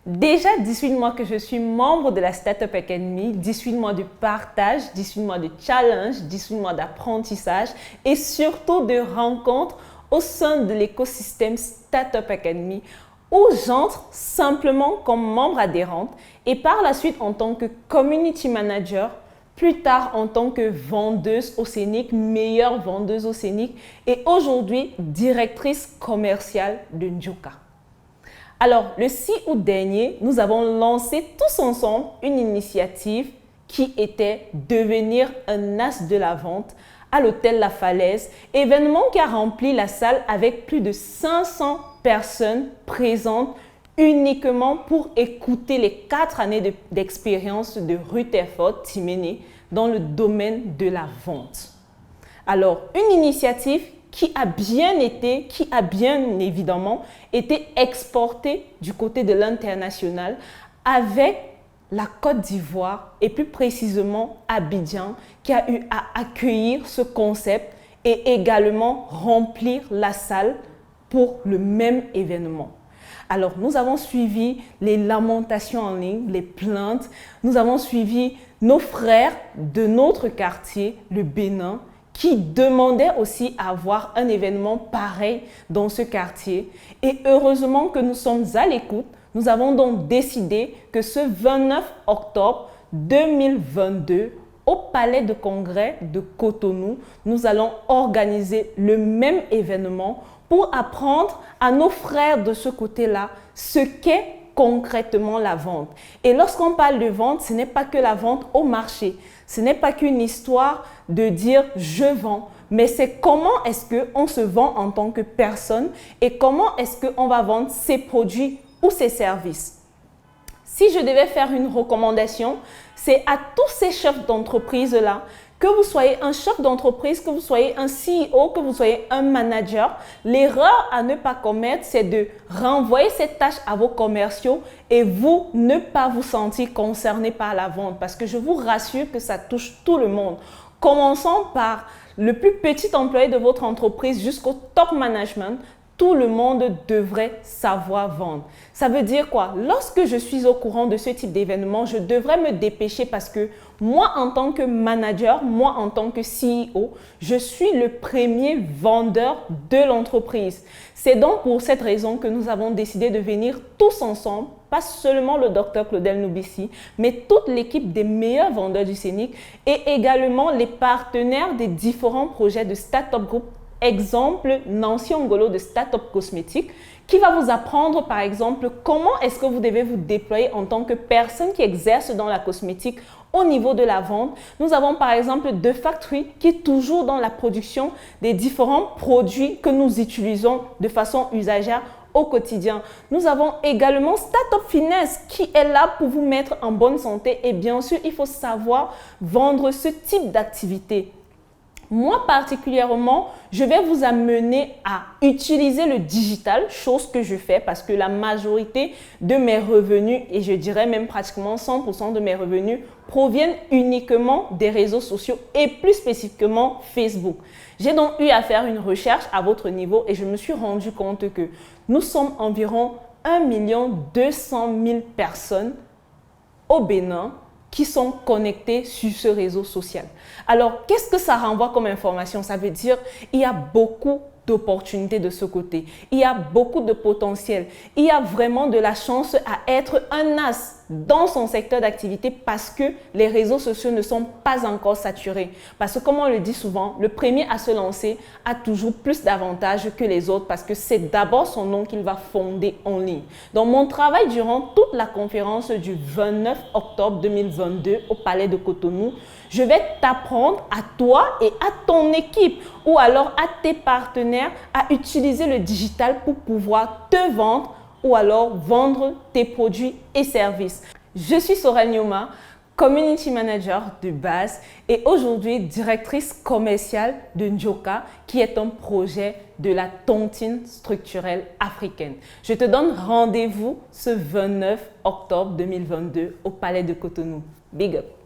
Déjà 18 mois que je suis membre de la Startup Academy, 18 mois de partage, 18 mois de challenge, 18 mois d'apprentissage et surtout de rencontres au sein de l'écosystème Startup Academy où j'entre simplement comme membre adhérente et par la suite en tant que community manager, plus tard en tant que vendeuse océanique, meilleure vendeuse océanique et aujourd'hui directrice commerciale de Njoka. Alors, le 6 août dernier, nous avons lancé tous ensemble une initiative qui était devenir un as de la vente à l'hôtel La Falaise, événement qui a rempli la salle avec plus de 500 personnes présentes uniquement pour écouter les 4 années d'expérience de Rutherford Timénée dans le domaine de la vente. Alors, une initiative qui a bien évidemment été exportée du côté de l'international avec la Côte d'Ivoire et plus précisément Abidjan qui a eu à accueillir ce concept et également remplir la salle pour le même événement. Alors, nous avons suivi les lamentations en ligne, les plaintes. Nous avons suivi nos frères de notre quartier, le Bénin, qui demandaient aussi à avoir un événement pareil dans ce quartier. Et heureusement que nous sommes à l'écoute. Nous avons donc décidé que ce 29 octobre 2022, au Palais de Congrès de Cotonou, nous allons organiser le même événement pour apprendre à nos frères de ce côté-là ce qu'est concrètement la vente. Et lorsqu'on parle de vente, ce n'est pas que la vente au marché. Ce n'est pas qu'une histoire de dire « je vends », mais c'est comment est-ce qu'on se vend en tant que personne et comment est-ce qu'on va vendre ses produits ou ses services. Si je devais faire une recommandation, c'est à tous ces chefs d'entreprise-là, que vous soyez un chef d'entreprise, que vous soyez un CEO, que vous soyez un manager, l'erreur à ne pas commettre, c'est de renvoyer cette tâche à vos commerciaux et vous ne pas vous sentir concerné par la vente. Parce que je vous rassure que ça touche tout le monde. Commençons par le plus petit employé de votre entreprise jusqu'au top management. Tout le monde devrait savoir vendre. Ça veut dire quoi? Lorsque je suis au courant de ce type d'événement, je devrais me dépêcher parce que moi, en tant que manager, moi, en tant que CEO, je suis le premier vendeur de l'entreprise. C'est donc pour cette raison que nous avons décidé de venir tous ensemble, pas seulement le Dr Claudel Noubissi, mais toute l'équipe des meilleurs vendeurs du scénic et également les partenaires des différents projets de Startup Group. Exemple, Nancy Ongolo de Startup Cosmétique qui va vous apprendre par exemple comment est-ce que vous devez vous déployer en tant que personne qui exerce dans la cosmétique au niveau de la vente. Nous avons par exemple The Factory qui est toujours dans la production des différents produits que nous utilisons de façon usagère au quotidien. Nous avons également Startup Finesse qui est là pour vous mettre en bonne santé et bien sûr, il faut savoir vendre ce type d'activité. Moi particulièrement, je vais vous amener à utiliser le digital, chose que je fais parce que la majorité de mes revenus, et je dirais même pratiquement 100% de mes revenus, proviennent uniquement des réseaux sociaux et plus spécifiquement Facebook. J'ai donc eu à faire une recherche à votre niveau et je me suis rendu compte que nous sommes environ 1 200 000 personnes au Bénin qui sont connectés sur ce réseau social. Alors, qu'est-ce que ça renvoie comme information? Ça veut dire qu'il y a beaucoup d'opportunités de ce côté. Il y a beaucoup de potentiel. Il y a vraiment de la chance à être un as dans son secteur d'activité parce que les réseaux sociaux ne sont pas encore saturés. Parce que comme on le dit souvent, le premier à se lancer a toujours plus d'avantages que les autres parce que c'est d'abord son nom qu'il va fonder en ligne. Dans mon travail durant toute la conférence du 29 octobre 2022 au Palais de Cotonou, je vais t'apprendre à toi et à ton équipe ou alors à tes partenaires à utiliser le digital pour pouvoir te vendre ou alors vendre tes produits et services. Je suis Sorel Nyoma, Community Manager de base et aujourd'hui directrice commerciale de Njoka qui est un projet de la tontine structurelle africaine. Je te donne rendez-vous ce 29 octobre 2022 au Palais de Cotonou. Big up!